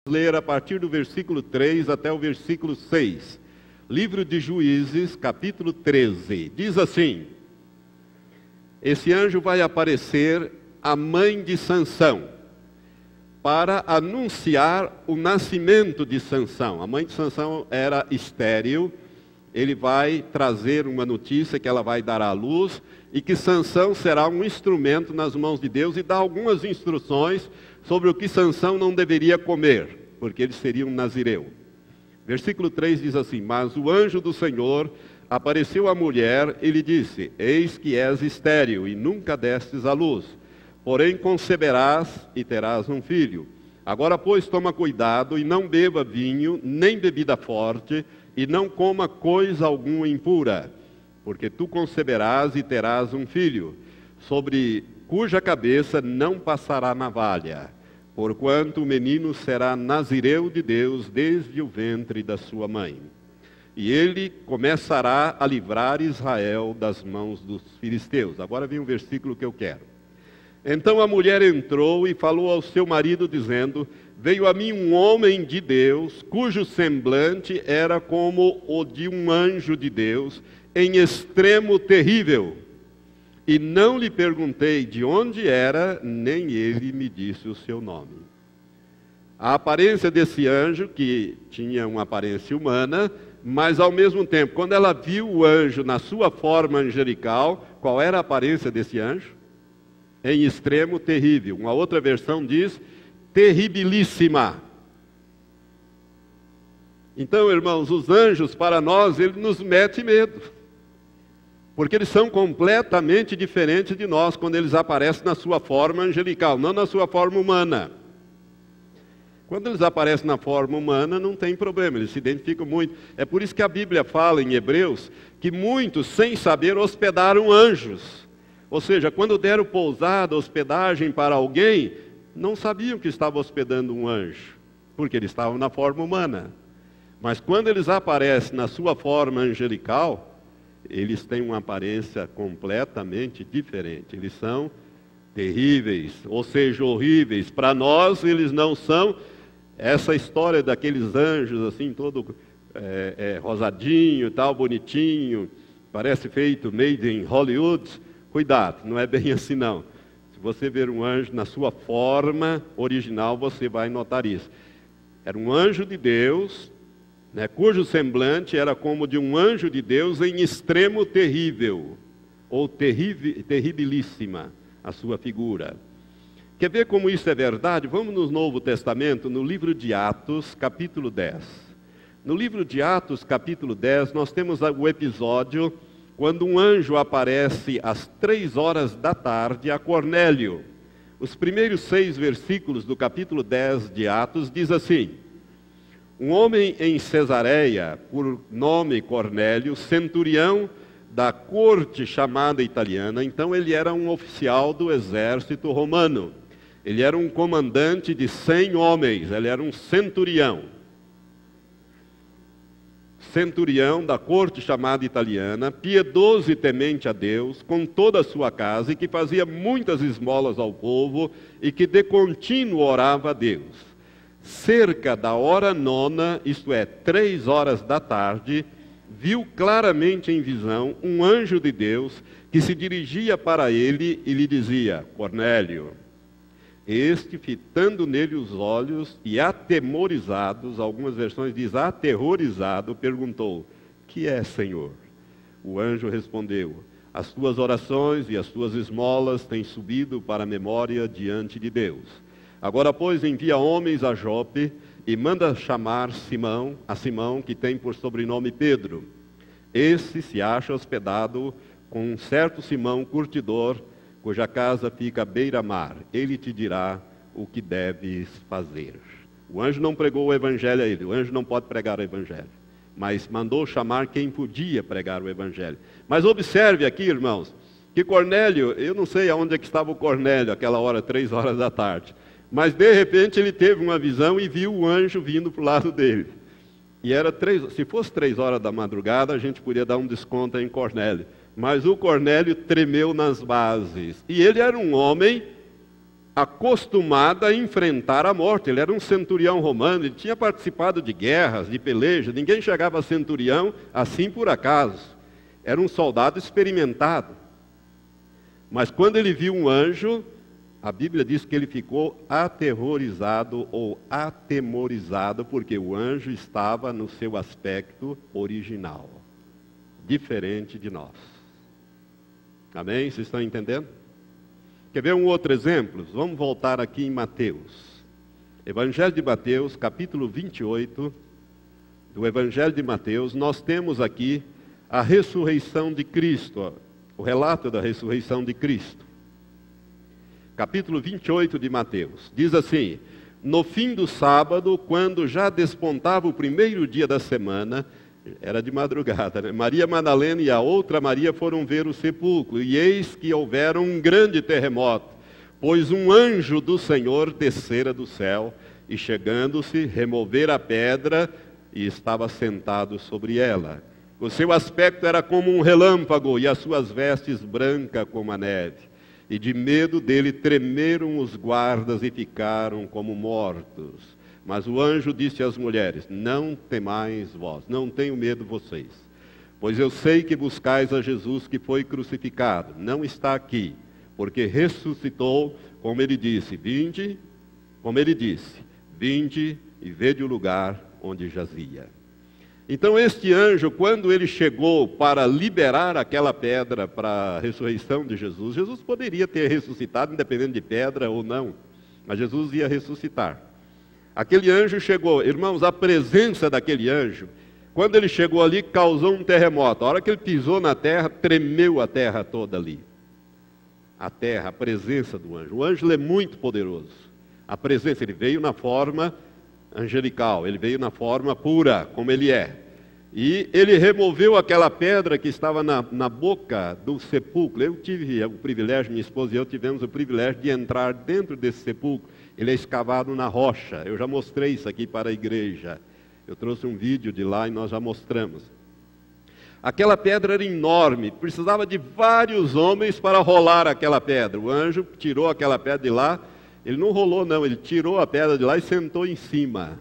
ler a partir do versículo 3 até o versículo 6. Livro de Juízes, capítulo 13. Diz assim: esse anjo vai aparecer à mãe de Sansão, para anunciar o nascimento de Sansão. A mãe de Sansão era estéril. Ele vai trazer uma notícia que ela vai dar à luz e que Sansão será um instrumento nas mãos de Deus, e dá algumas instruções sobre o que Sansão não deveria comer, porque ele seria um nazireu. Versículo 3 diz assim: mas o anjo do Senhor apareceu à mulher e lhe disse: eis que és estéril e nunca destes à luz, porém conceberás e terás um filho. Agora, pois, toma cuidado e não beba vinho, nem bebida forte, e não coma coisa alguma impura, porque tu conceberás e terás um filho, sobre cuja cabeça não passará navalha, porquanto o menino será nazireu de Deus desde o ventre da sua mãe. E ele começará a livrar Israel das mãos dos filisteus. Agora vem o versículo que eu quero. Então a mulher entrou e falou ao seu marido, dizendo: veio a mim um homem de Deus, cujo semblante era como o de um anjo de Deus, em extremo terrível. E não lhe perguntei de onde era, nem ele me disse o seu nome. A aparência desse anjo, que tinha uma aparência humana, mas ao mesmo tempo, quando ela viu o anjo na sua forma angelical, qual era a aparência desse anjo? Em extremo terrível. Uma outra versão diz terribilíssima. Então, irmãos, os anjos para nós, eles nos metem medo, porque eles são completamente diferentes de nós quando eles aparecem na sua forma angelical, não na sua forma humana. Quando eles aparecem na forma humana, não tem problema, eles se identificam muito. É por isso que a Bíblia fala em Hebreus que muitos, sem saber, hospedaram anjos. Ou seja, quando deram pousada, hospedagem para alguém, não sabiam que estava hospedando um anjo, porque eles estavam na forma humana. Mas quando eles aparecem na sua forma angelical, eles têm uma aparência completamente diferente. Eles são terríveis, ou seja, horríveis. Para nós, eles não são essa história daqueles anjos, assim, todo rosadinho e tal, bonitinho, parece feito made in Hollywood. Cuidado, não é bem assim não. Se você ver um anjo na sua forma original, você vai notar isso. Era um anjo de Deus, cujo semblante era como de um anjo de Deus em extremo terrível, ou terribilíssima a sua figura. Quer ver como isso é verdade? Vamos no Novo Testamento, no livro de Atos, capítulo 10. No livro de Atos, capítulo 10, nós temos o episódio quando um anjo aparece às 3 horas da tarde a Cornélio. Os primeiros 6 versículos do capítulo 10 de Atos diz assim: um homem em Cesareia, por nome Cornélio, centurião da corte chamada italiana. Então ele era um oficial do exército romano. Ele era um comandante de 100 homens, ele era um centurião. Centurião da corte chamada italiana, piedoso e temente a Deus, com toda a sua casa, e que fazia muitas esmolas ao povo, e que de contínuo orava a Deus. Cerca da hora 9, isto é, 3 horas da tarde, viu claramente em visão um anjo de Deus, que se dirigia para ele e lhe dizia: Cornélio. Este, fitando nele os olhos e atemorizados, algumas versões diz aterrorizado, perguntou: que é, Senhor? O anjo respondeu: as tuas orações e as tuas esmolas têm subido para a memória diante de Deus. Agora, pois, envia homens a Jope e manda chamar Simão, que tem por sobrenome Pedro. Esse se acha hospedado com um certo Simão curtidor, cuja casa fica à beira-mar. Ele te dirá o que deves fazer. O anjo não pregou o evangelho a ele. O anjo não pode pregar o evangelho, mas mandou chamar quem podia pregar o evangelho. Mas observe aqui, irmãos, que Cornélio, eu não sei aonde é que estava o Cornélio, aquela hora, 3 horas da tarde, mas de repente ele teve uma visão e viu o anjo vindo para o lado dele. E era se fosse 3 horas da madrugada, a gente podia dar um desconto em Cornélio. Mas o Cornélio tremeu nas bases. E ele era um homem acostumado a enfrentar a morte. Ele era um centurião romano, ele tinha participado de guerras, de pelejas. Ninguém chegava a centurião assim por acaso. Era um soldado experimentado. Mas quando ele viu um anjo, a Bíblia diz que ele ficou aterrorizado ou atemorizado, porque o anjo estava no seu aspecto original, diferente de nós. Amém? Vocês estão entendendo? Quer ver um outro exemplo? Vamos voltar aqui em Mateus. Evangelho de Mateus, capítulo 28, do Evangelho de Mateus, nós temos aqui a ressurreição de Cristo, o relato da ressurreição de Cristo. Capítulo 28 de Mateus, diz assim: no fim do sábado, quando já despontava o primeiro dia da semana, era de madrugada, né? Maria Madalena e a outra Maria foram ver o sepulcro, e eis que houvera um grande terremoto, pois um anjo do Senhor descera do céu, e chegando-se, removera a pedra, e estava sentado sobre ela. O seu aspecto era como um relâmpago, e as suas vestes brancas como a neve. E de medo dele tremeram os guardas e ficaram como mortos. Mas o anjo disse às mulheres: não temais vós, não tenham medo vocês. Pois eu sei que buscais a Jesus que foi crucificado. Não está aqui, porque ressuscitou, como ele disse, vinde e vede o lugar onde jazia. Então este anjo, quando ele chegou para liberar aquela pedra para a ressurreição de Jesus, Jesus poderia ter ressuscitado, independente de pedra ou não, mas Jesus ia ressuscitar. Aquele anjo chegou, irmãos, a presença daquele anjo, quando ele chegou ali, causou um terremoto. A hora que ele pisou na terra, tremeu a terra toda ali. A terra, a presença do anjo. O anjo é muito poderoso. A presença, ele veio na forma angelical, ele veio na forma pura, como ele é. E ele removeu aquela pedra que estava na boca do sepulcro. Eu tive o privilégio, minha esposa e eu tivemos o privilégio de entrar dentro desse sepulcro. Ele é escavado na rocha. Eu já mostrei isso aqui para a igreja. Eu trouxe um vídeo de lá e nós já mostramos. Aquela pedra era enorme, precisava de vários homens para rolar aquela pedra. O anjo tirou aquela pedra de lá. Ele não rolou não, ele tirou a pedra de lá e sentou em cima.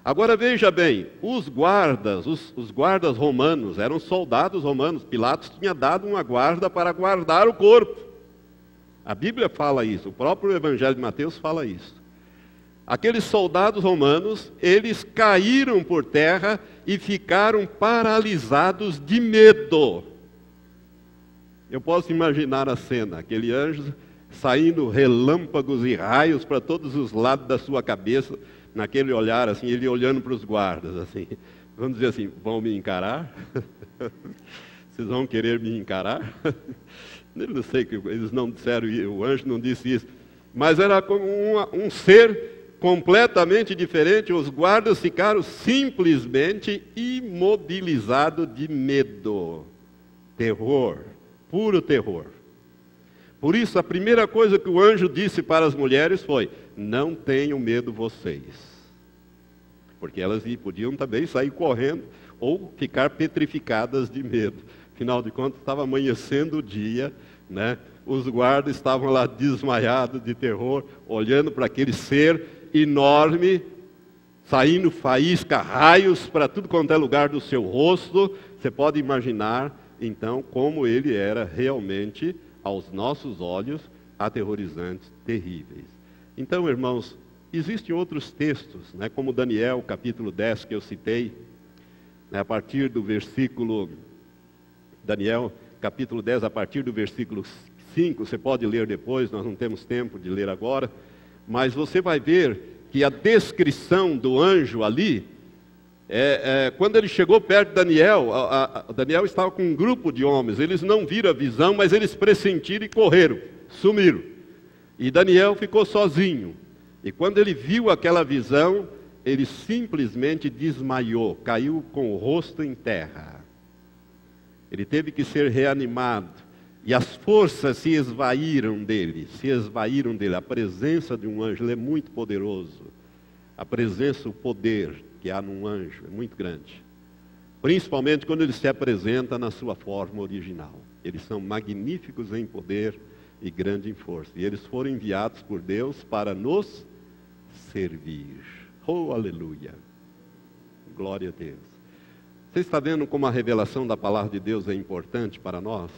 Agora veja bem, os guardas romanos, eram soldados romanos. Pilatos tinha dado uma guarda para guardar o corpo. A Bíblia fala isso, o próprio Evangelho de Mateus fala isso. Aqueles soldados romanos, eles caíram por terra e ficaram paralisados de medo. Eu posso imaginar a cena, aquele anjo saindo relâmpagos e raios para todos os lados da sua cabeça, naquele olhar assim, ele olhando para os guardas assim, vamos dizer assim, vão me encarar? Vocês vão querer me encarar? Eu não sei, eles não disseram, o anjo não disse isso, mas era como um ser completamente diferente. Os guardas ficaram simplesmente imobilizados de medo, terror, puro terror. Por isso, a primeira coisa que o anjo disse para as mulheres foi: não tenham medo vocês. Porque elas podiam também sair correndo ou ficar petrificadas de medo. Afinal de contas, estava amanhecendo o dia, né? Os guardas estavam lá desmaiados de terror, olhando para aquele ser enorme, saindo faísca, raios para tudo quanto é lugar do seu rosto. Você pode imaginar, então, como ele era realmente, aos nossos olhos, aterrorizantes, terríveis. Então, irmãos, existem outros textos, né, como Daniel, capítulo 10, que eu citei, né, a partir do versículo... Daniel, capítulo 10, a partir do versículo 5, você pode ler depois, nós não temos tempo de ler agora, mas você vai ver que a descrição do anjo ali, quando ele chegou perto de Daniel, Daniel estava com um grupo de homens, eles não viram a visão, mas eles pressentiram e correram, sumiram. E Daniel ficou sozinho. E quando ele viu aquela visão, ele simplesmente desmaiou, caiu com o rosto em terra. Ele teve que ser reanimado. E as forças se esvaíram dele, A presença de um anjo, ele é muito poderoso. A presença, o poder que há num anjo é muito grande. Principalmente quando ele se apresenta na sua forma original. Eles são magníficos em poder, e grande em força. E eles foram enviados por Deus para nos servir. Oh, aleluia! Glória a Deus. Você está vendo como a revelação da palavra de Deus é importante para nós?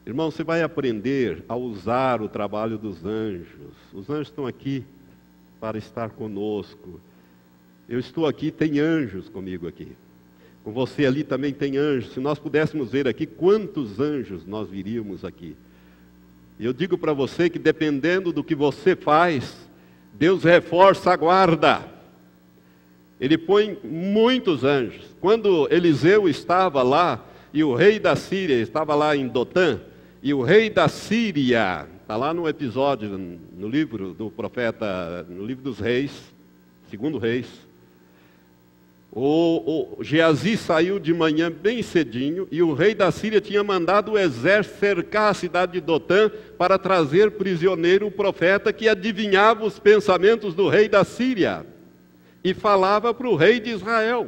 Irmão, você vai aprender a usar o trabalho dos anjos. Os anjos estão aqui para estar conosco. Eu estou aqui, tem anjos comigo aqui. Com você ali também tem anjos. Se nós pudéssemos ver aqui quantos anjos nós viríamos aqui. Eu digo para você que dependendo do que você faz, Deus reforça a guarda. Ele põe muitos anjos. Quando Eliseu estava lá, e o rei da Síria estava lá em Dotã, e o rei da Síria, está lá no episódio, no livro do profeta, no livro dos reis, segundo reis, o Geazi saiu de manhã bem cedinho, e o rei da Síria tinha mandado o exército cercar a cidade de Dotã para trazer prisioneiro o profeta que adivinhava os pensamentos do rei da Síria e falava para o rei de Israel.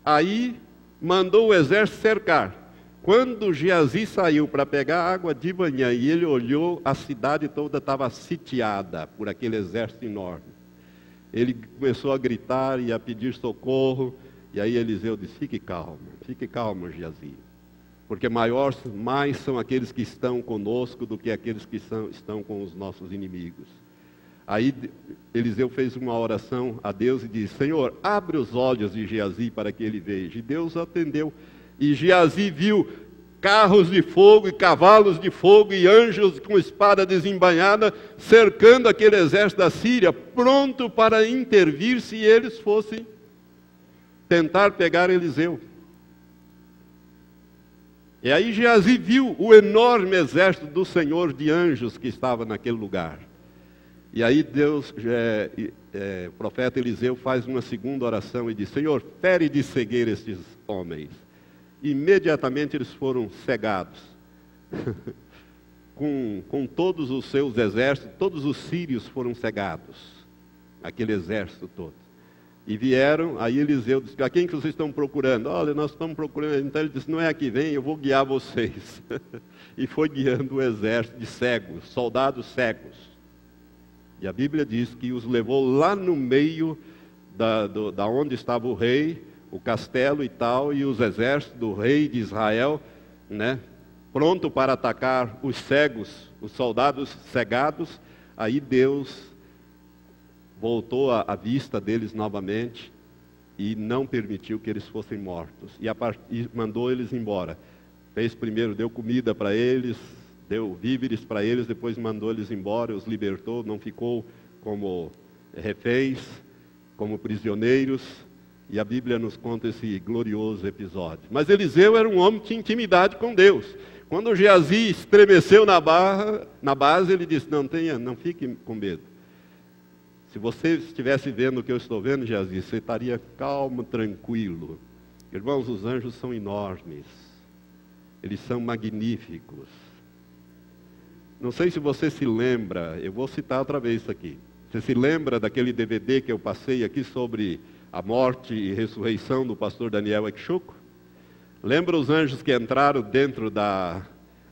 Aí mandou o exército cercar. Quando Geazi saiu para pegar água de manhã e ele olhou, a cidade toda estava sitiada por aquele exército enorme. Ele começou a gritar e a pedir socorro, e aí Eliseu disse: fique calmo, Geazi, porque mais são aqueles que estão conosco do que aqueles que estão com os nossos inimigos. Aí Eliseu fez uma oração a Deus e disse: Senhor, abre os olhos de Geazi para que ele veja. E Deus atendeu. E Geazi viu carros de fogo e cavalos de fogo e anjos com espada desembainhada cercando aquele exército da Síria, pronto para intervir se eles fossem tentar pegar Eliseu. E aí Geazi viu o enorme exército do Senhor de anjos que estava naquele lugar. E aí o profeta Eliseu faz uma segunda oração e diz: Senhor, fere de cegueira estes homens. Imediatamente eles foram cegados. com todos os seus exércitos, todos os sírios foram cegados. Aquele exército todo. E vieram, aí Eliseu disse: a quem que vocês estão procurando? Olha, nós estamos procurando. Então ele disse: não é aqui, vem, eu vou guiar vocês. E foi guiando o exército de cegos, soldados cegos. E a Bíblia diz que os levou lá no meio da onde estava o rei, o castelo e tal, e os exércitos do rei de Israel, né, pronto para atacar os cegos, os soldados cegados. Aí Deus voltou a vista deles novamente e não permitiu que eles fossem mortos. E mandou eles embora. Deu comida para eles, deu víveres para eles, depois mandou eles embora, os libertou, não ficou como reféns, como prisioneiros, e a Bíblia nos conta esse glorioso episódio. Mas Eliseu era um homem que tinha intimidade com Deus. Quando Geazi estremeceu na base, ele disse: não fique com medo. Se você estivesse vendo o que eu estou vendo, Geazi, você estaria calmo, tranquilo. Irmãos, os anjos são enormes, eles são magníficos. Não sei se você se lembra, eu vou citar outra vez isso aqui. Você se lembra daquele DVD que eu passei aqui sobre a morte e ressurreição do pastor Daniel Exchuco? Lembra os anjos que entraram dentro da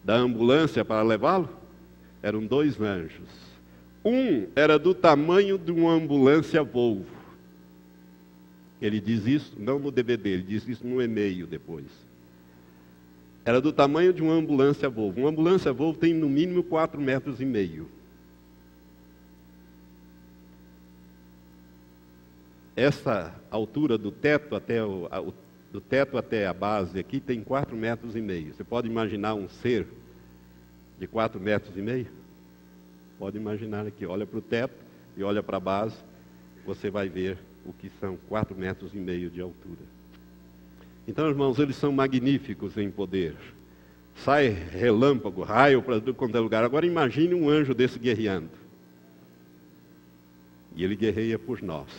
ambulância para levá-lo? Eram 2 anjos. Um era do tamanho de uma ambulância Volvo. Ele diz isso, não no DVD, ele diz isso no e-mail depois. Era do tamanho de uma ambulância Volvo. Uma ambulância Volvo tem no mínimo 4,5 metros. Essa altura do teto até a base aqui tem 4,5 metros. Você pode imaginar um ser de 4,5 metros? Pode imaginar aqui, olha para o teto e olha para a base, você vai ver o que são 4,5 metros de altura. Então, irmãos, eles são magníficos em poder. Sai relâmpago, raio para tudo quanto é lugar. Agora imagine um anjo desse guerreando. E ele guerreia por nós.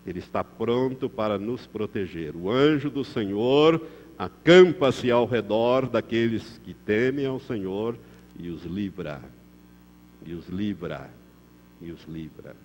Ele está pronto para nos proteger. O anjo do Senhor acampa-se ao redor daqueles que temem ao Senhor e os livra. E os livra. E os livra.